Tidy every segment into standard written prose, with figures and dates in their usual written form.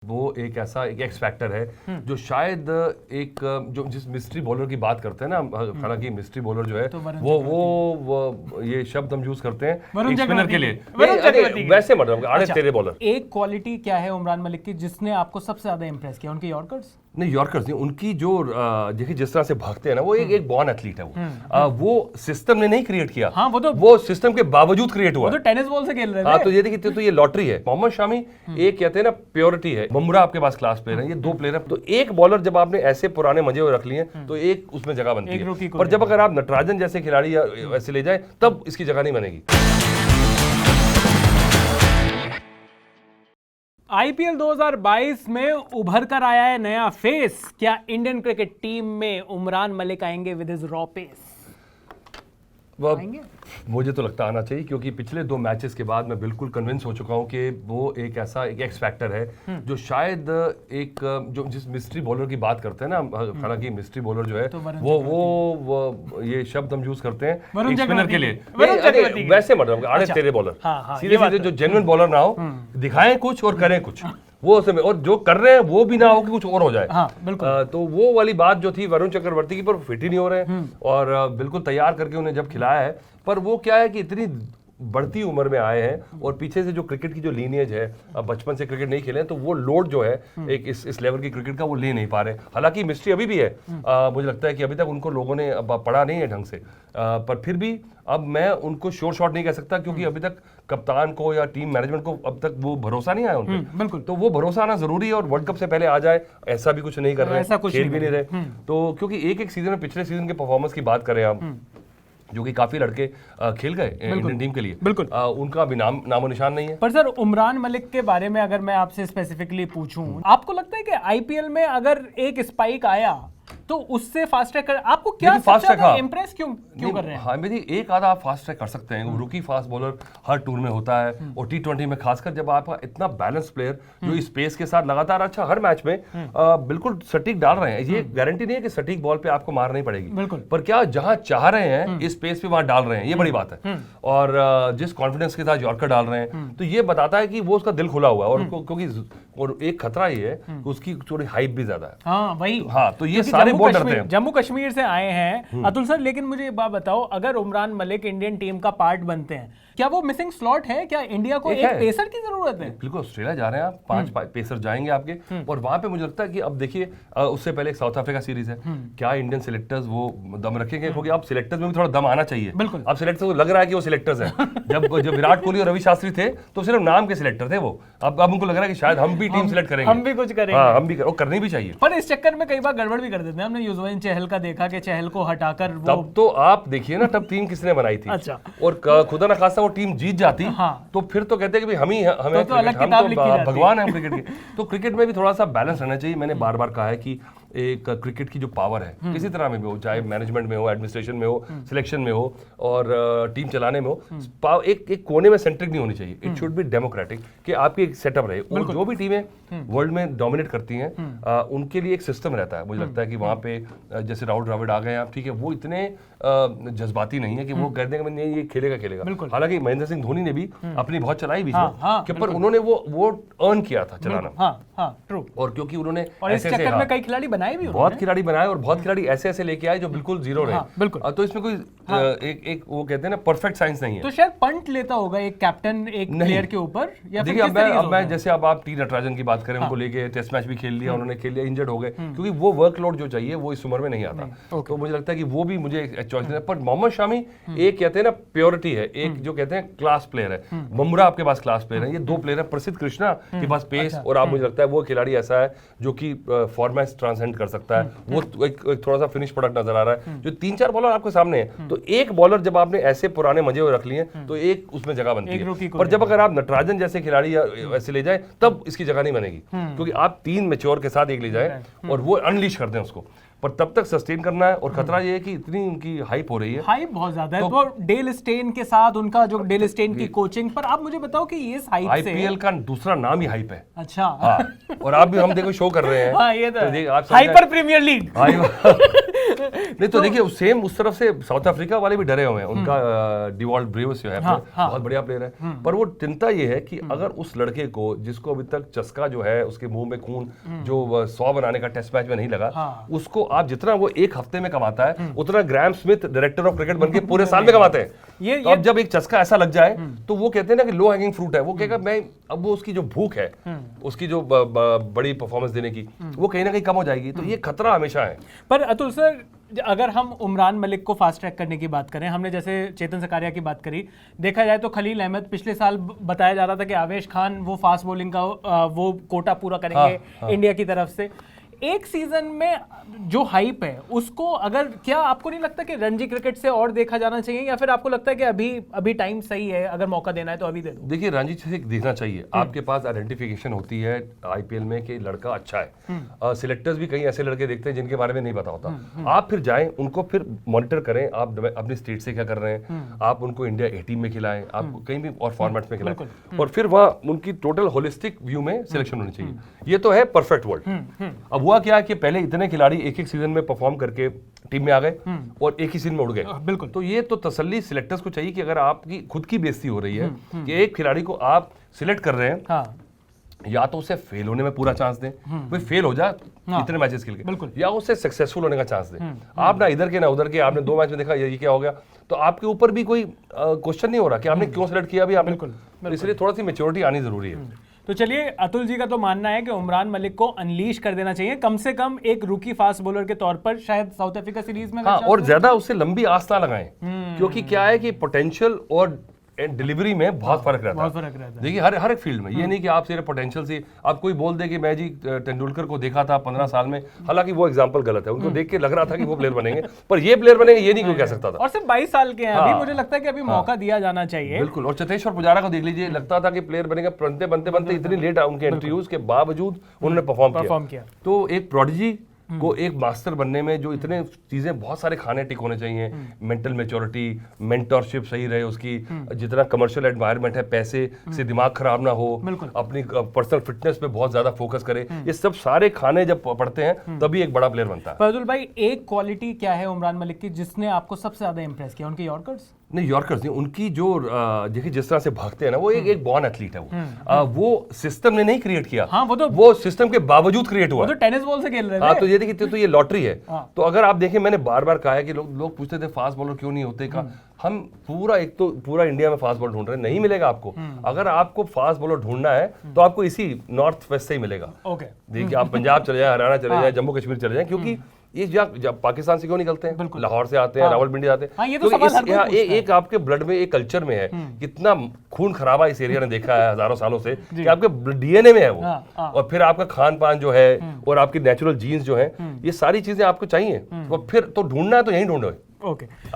वो एक ऐसा एक एक्स फैक्टर है जो शायद एक जो जिस मिस्ट्री बॉलर की बात करते हैं ना, हालांकि मिस्ट्री बॉलर जो है तो वो ये शब्द हम यूज करते हैं वरुण एक स्पिनर चक्रवर्ती के लिए की। वरुण नहीं, चक्रवर्ती की। वैसे मतलब आड़े अच्छा। तेरे बॉलर एक क्वालिटी क्या है उमरान मलिक की जिसने आपको सबसे ज्यादा इंप्रेस किया? उनके यॉर्कर्स? नहीं, यॉर्कर्स नहीं, उनकी जो देखिए जिस तरह से भागते हैं ना, वो एक बॉर्न एथलीट है वो सिस्टम ने नहीं क्रिएट किया। हाँ, वो सिस्टम के बावजूद क्रिएट हुआ वो तो टेनिस बॉल से खेल रहे थे। हाँ, तो ये देखिए तो ये लॉटरी है। मोहम्मद शामी एक कहते हैं ना प्योरिटी है, बुमराह आपके पास क्लास प्लेयर है, ये दो प्लेयर है। तो एक बॉलर जब आपने ऐसे पुराने मजे हुए रख लिए तो एक उसमें जगह बनती एक rookie है, को पर जब अगर आप नटराजन जैसे खिलाड़ी या ऐसे ले जाए तब इसकी जगह नहीं बनेगी। आईपीएल 2022 में उभर कर आया है नया फेस। क्या इंडियन क्रिकेट टीम में उमरान मलिक आएंगे विद हिज रॉ पेस? मुझे तो लगता आना चाहिए, क्योंकि पिछले 2 मैचेस के बाद मैं बिल्कुल कन्विंस हो चुका हूं कि वो एक ऐसा एक एक्स फैक्टर है जो शायद एक जो जिस मिस्ट्री बॉलर की बात करते हैं ना, हालांकि मिस्ट्री बॉलर जो है तो वो ये शब्द हम यूज करते हैं वरुण एक स्पिनर चक्रवर्ती के लिए की। वरुण नहीं, अरे, चक्रवर्ती की। वैसे मतलब आड़े अच्छा। तेरे बॉलर हाँ, सीधे ये बात सीधे जो जेन्युइन बॉलर ना हो, दिखाएं कुछ और करें कुछ, वो उसमें, और जो कर रहे हैं वो भी ना हो कि कुछ और हो जाए। हाँ, बिल्कुल। तो वो वाली बात जो थी वरुण चक्रवर्ती की, पर फिट ही नहीं हो रहे हैं और बिल्कुल तैयार करके उन्हें जब खिलाया है, पर वो क्या है कि इतनी बढ़ती उम्र में आए हैं और पीछे से जो क्रिकेट की जो लीनियज है, अब बचपन से क्रिकेट नहीं खेले हैं, तो वो लोड जो है एक इस लेवल की क्रिकेट का वो ले नहीं पा रहे। हालांकि मिस्ट्री अभी भी है, मुझे लगता है कि अभी तक उनको लोगों ने पढ़ा नहीं है ढंग से, पर फिर भी अब मैं उनको श्योर शॉट नहीं कह सकता, क्योंकि अभी तक कप्तान को या टीम मैनेजमेंट को अब तक वो भरोसा नहीं आया उन पे। बिल्कुल। तो वो भरोसा आना जरूरी है, और वर्ल्ड कप से पहले आ जाए ऐसा भी कुछ नहीं कर रहे, ऐसा कुछ खेल नहीं भी नहीं रहे। तो क्योंकि एक सीजन में पिछले सीजन के परफॉर्मेंस की बात करें हम, जो कि काफी लड़के खेल गए इंडियन टीम के लिए, बिल्कुल। उनका भी नामो निशान नहीं है। पर सर, उमरान मलिक के बारे में अगर मैं आपसे स्पेसिफिकली पूछूं, आपको लगता है कि आईपीएल में अगर एक स्पाइक आया तो उससे फास्ट ट्रैक आपको क्या फास्ट ट्रैक इंप्रेस क्यों कर रहे हैं? हाँ, मेरी एक आधा आप फास्ट ट्रैक कर सकते हैं, रूकी फास्ट बॉलर हर टूर में होता है, और T20 में खासकर जब आपका इतना बैलेंस प्लेयर जो स्पेस के साथ लगातार अच्छा हर मैच में बिल्कुल सटीक डाल रहे हैं, ये गारंटी नहीं है कि सटीक बॉल पे आपको मार नहीं पड़ेगी, बिल्कुल। पर क्या जहां चाह रहे हैं इस स्पेस पे वहां डाल रहे हैं, ये बड़ी बात है। और जिस कॉन्फिडेंस के साथ यॉर्कर डाल रहे हैं, तो ये बताता है कि वो उसका दिल खुला हुआ है, और क्योंकि और एक खतरा ये है कि उसकी थोड़ी हाइप भी ज्यादा है। हाँ, वही। हाँ, तो ये सारे बहुत डरते हैं। जम्मू कश्मीर से आए हैं अतुल सर, लेकिन मुझे एक बात बताओ, अगर उमरान मलिक इंडियन टीम का पार्ट बनते हैं, क्या वो मिसिंग स्लॉट है? क्या इंडिया को एक पेसर की जरूरत है? बिल्कुल, ऑस्ट्रेलिया जा रहे हैं आप, 5 पेसर जाएंगे आपके, और वहां पे मुझे लगता है कि अब देखिए उससे पहले एक साउथ अफ्रीका सीरीज है, क्या इंडियन सिलेक्टर्स वो दम रखेंगे? क्योंकि अब सिलेक्टर्स में भी थोड़ा दम आना चाहिए। बिल्कुल। अब सिलेक्टर्स को लग रहा है कि वो सिलेक्टर्स हैं। जब विराट कोहली और रवि शास्त्री थे तो सिर्फ नाम के सिलेक्टर थे वो, अब उनको लग रहा है कि शायद हम भी टीम सिलेक्ट करेंगे, हम भी कुछ करेंगे। हाँ, हम भी करनी भी चाहिए। पर इस चक्कर में कई बार गड़बड़ भी कर देते हैं। हमने युजवेंद्र चहल का देखा कि चहल को हटाकर वो, तब तो आप देखिए ना, तब टीम किसने बनाई थी। अच्छा। और खुदा ना खास्ता वो टीम जीत जाती, हाँ। तो फिर तो कहते हैं कि भाई हमें तो अलग किताब लिखी जाती। भगवान है हम क्रिकेट के। तो क्रिकेट में भी थोड़ा सा बैलेंस रहना चाहिए। मैंने बार बार कहा है कि एक क्रिकेट की जो पावर है, किसी तरह में भी हो, चाहे मैनेजमेंट में हो, एडमिनिस्ट्रेशन में हो, सिलेक्शन में हो, और टीम चलाने में हो, एक कोने में सेंट्रिक नहीं होनी चाहिए। इट शुड बी डेमोक्रेटिक, कि आपकी एक सेटअप रहे। और जो भी टीमें वर्ल्ड में डोमिनेट करती हैं, उनके लिए एक सिस्टम रहता है। मुझे लगता है कि वहाँ पे जैसे राहुल द्रविड़ आ गए आप, ठीक है, वो इतने जज्बाती नहीं है कि वो कह देंगे नहीं ये खेलेगा। हालांकि महेंद्र सिंह धोनी ने भी अपनी बहुत चलाई बीच में, पर उन्होंने वो अर्न किया था चलाना। ट्रू। और क्योंकि उन्होंने इस चक्कर में कई खिलाड़ी बनाए भी, बहुत खिलाड़ी बनाए, और बहुत खिलाड़ी ऐसे लेके आए जो बिल्कुल जीरो रहे। बिल्कुल। तो इसमें कोई एक वो कहते हैं ना परफेक्ट साइंस नहीं है। तो शायद पंट लेता होगा एक कैप्टन एक प्लेयर के ऊपर, या देखिए अब मैं जैसे अब आप टी नटराजन की बात करें, उनको लेके टेस्ट मैच भी खेल लिया, उन्होंने खेल लिया, इंजर्ड हो गए, क्योंकि वो वर्कलोड जो चाहिए वो इस उम्र में नहीं आता। तो मुझे लगता है कि वो भी मुझे चॉइस नहीं है। पर मोहम्मद शामी एक कहते हैं ना प्योरिटी है, एक जो कहते हैं क्लास प्लेयर है। बुमराह आपके पास क्लास प्लेयर है, ये 2 प्लेयर है। प्रसिद्ध कृष्णा के पास पेस, और आप मुझे लगता है वो खिलाड़ी ऐसा है जो कि फॉर्मेट ट्रांसेंड कर सकता है। वो एक थोड़ा सा फिनिश प्रोडक्ट नजर आ रहा है। जो 3-4 बॉलर आपके सामने है, तो एक बॉलर जब आपने ऐसे पुराने मजे हुए रख लिए तो एक उसमें जगह बनती है। पर जब अगर आप नटराजन जैसे खिलाड़ी या ऐसे ले जाए तब इसकी जगह नहीं बनेगी, क्योंकि आप 3 मैच्योर के साथ एक ले जाए और वो अनलीश कर दें उसको, पर तब तक सस्टेन करना है। और खतरा ये है कि इतनी उनकी हाइप हो रही है, हाइप बहुत ज्यादा है। तो डेल स्टेन के साथ उनका जो डेल स्टेन की कोचिंग, पर आप मुझे बताओ कि ये हाइप से आईपीएल का दूसरा नाम ही हाइप है। अच्छा। हाँ, और आप भी हम देखो शो कर रहे हैं। हाँ, ये तो हाइपर प्रीमियर लीग। नहीं तो देखिए सेम उस तरफ से साउथ अफ्रीका वाले भी डरे हुए हैं, उनका डिवॉल्ट ब्रेव्स जो है बहुत बढ़िया प्लेयर है, पर वो चिंता ये है कि अगर उस लड़के को जिसको अभी तक चस्का जो है उसके मुंह में खून जो 100 बनाने का टेस्ट मैच में नहीं लगा, उसको आप जितना वो एक हफ्ते में कमाता है उतना Graham Smith director of cricket बनके पूरे साल में कमाते हैं। तो अब जब एक चस्का ऐसा लग जाए तो वो कहते हैं ना कि लो हैंगिंग फ्रूट है, वो कहेगा मैं अब वो उसकी जो भूख है उसकी जो बड़ी परफॉर्मेंस देने की वो कहीं ना कहीं कम हो जाएगी, तो ये खतरा हमेशा है। पर अतुल सर, अगर हम उमरान मलिक को फास्ट ट्रैक करने की बात करें, हमने जैसे चेतन सकारिया की बात करी, देखा जाए तो खलील अहमद पिछले साल बताया जा रहा था कि आवेश खान वो फास्ट बॉलिंग का वो कोटा पूरा करेंगे इंडिया की तरफ से। एक सीजन में जो हाइप है उसको अगर, क्या आपको नहीं लगता कि रणजी क्रिकेट से और देखा जाना चाहिए, या फिर आपको लगता है कि अभी टाइम सही है, अगर मौका देना है तो अभी दे दो? देखिए रणजी से देखना चाहिए, आपके पास आइडेंटिफिकेशन होती है आईपीएल में कि लड़का अच्छा है। सिलेक्टर्स भी कई ऐसे लड़के देखते हैं जिनके बारे में नहीं पता होता, आप फिर जाएं उनको फिर मॉनिटर करें, आप अपनी स्टेट से क्या कर रहे हैं, आप उनको इंडिया ए टीम में खिलाएं, आप कहीं भी और फॉर्मेट्स में खिलाएं, और फिर वहाँ उनकी टोटल होलिस्टिक व्यू में सिलेक्शन होनी चाहिए। ये तो है परफेक्ट वर्ल्ड। अब हुआ क्या कि पहले इतने खिलाड़ी एक सीजन में परफॉर्म करके टीम में आ गए और एक ही सीजन में उड़ गए। बिल्कुल। तो ये तो तसल्ली सिलेक्टर्स को चाहिए कि अगर आपकी खुद की बेइज्जती हो रही है कि एक खिलाड़ी को आप सिलेक्ट कर रहे हैं, या तो उसे फेल होने में पूरा चांस दें, भाई फेल हो जा इतने मैचेस खेल के, या उसे सक्सेसफुल होने का चांस दें। आप ना इधर के ना उधर के, आपने 2 मैच में देखा ये क्या हो गया, तो आपके ऊपर भी कोई क्वेश्चन नहीं हो रहा कि आपने क्यों सिलेक्ट किया भी आपने। इसलिए थोड़ा सी मेच्योरिटी आनी जरूरी है। तो चलिए, अतुल जी का तो मानना है कि उमरान मलिक को अनलीश कर देना चाहिए, कम से कम एक रूकी फास्ट बॉलर के तौर पर, शायद साउथ अफ्रीका सीरीज में। और ज्यादा उससे लंबी आस ना लगाएं, क्योंकि क्या है कि पोटेंशियल और डिलीवरी में बहुत फर्क रहता है। देखिए हर एक फील्ड में ये नहीं कि आप सिर्फ पोटेंशियल से आप कोई बोल दे कि मैं जी तेंदुलकर को देखा था 15 साल में, हालांकि वो एग्जांपल गलत है, उनको देख के लग रहा था कि वो प्लेयर बनेंगे, पर ये प्लेयर बनेंगे ये नहीं कोई कह सकता था। और सिर्फ 22 साल के हैं अभी, मुझे लगता है कि अभी मौका दिया जाना चाहिए। बिल्कुल। और चतेश्वर पुजारा को देख लीजिए, लगता था कि प्लेयर बनेगा, बनते बनते इतनी लेट उनके इंटरव्यूज के बावजूद उन्होंने परफॉर्म किया। तो एक प्रोडिजी को एक मास्टर बनने में जो इतने चीजें, बहुत सारे खाने टिक होने चाहिए, मेंटल मैच्योरिटी, मेंटरशिप सही रहे उसकी, जितना कमर्शियल एनवायरनमेंट है, पैसे से दिमाग खराब ना हो, अपनी पर्सनल फिटनेस पे बहुत ज्यादा फोकस करे, ये सब सारे खाने जब पढ़ते हैं तभी एक बड़ा प्लेयर बनता है। फैजुल भाई, एक क्वालिटी क्या है उमरान मलिक की जिसने आपको सबसे ज्यादा इंप्रेस किया? उनके यॉर्कर्स? नहीं, यॉर्कर्स नहीं, उनकी जो देखिए जिस तरह से भागते हैं ना, वो एक बॉर्न एथलीट है वो सिस्टम ने नहीं क्रिएट किया। वो सिस्टम के बावजूद क्रिएट हुआ। वो तो टेनिस बॉल से खेल रहे थे। हाँ, तो ये देखिए, तो ये लॉटरी है। तो अगर आप देखें, मैंने बार बार कहा है कि लोग पूछते थे फास्ट बॉलर क्यों नहीं होते का, हम पूरा इंडिया में फास्ट बॉलर ढूंढ रहे हैं, नहीं मिलेगा आपको। अगर आपको फास्ट बॉलर ढूंढना है तो आपको इसी नॉर्थ वेस्ट से ही मिलेगा। देखिए, आप पंजाब चले जाए, हरियाणा चले जाए, जम्मू कश्मीर चले जाए, क्योंकि ये जब पाकिस्तान से क्यों निकलते हैं, लाहौर से आते हैं, रावलपिंडी आते हैं। ये तो एक आपके ब्लड में, एक कल्चर में है, कितना खून खराबा इस एरिया ने देखा है हजारों सालों से, कि आपके डीएनए में है वो। और फिर आपका खान पान जो है और आपकी नेचुरल जीन्स जो है, ये सारी चीजें आपको चाहिए। तो फिर तो ढूंढना है तो यहीं ढूंढो।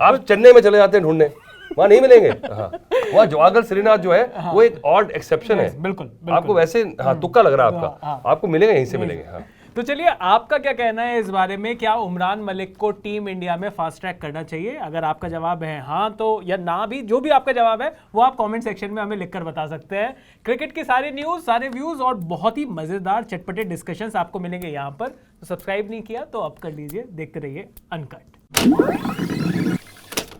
आप चेन्नई में चले जाते हैं ढूंढने, वहां नहीं मिलेंगे। वहाँ जवाहर श्रीनाथ जो है वो एक ऑड एक्सेप्शन है। बिल्कुल। आपको वैसे तुक्का लग रहा है आपका, आपको मिलेगा यहीं से मिलेंगे। तो चलिए, आपका क्या कहना है इस बारे में? क्या उमरान मलिक को टीम इंडिया में फास्ट ट्रैक करना चाहिए? अगर आपका जवाब है हाँ तो, या ना भी, जो भी आपका जवाब है वो आप कमेंट सेक्शन में हमें लिखकर बता सकते हैं। क्रिकेट की सारी न्यूज़, सारे व्यूज़ और बहुत ही मज़ेदार चटपटे डिस्कशंस आपको मिलेंगे यहाँ पर। तो सब्सक्राइब नहीं किया तो अब कर लीजिए, देखते रहिए अनकट।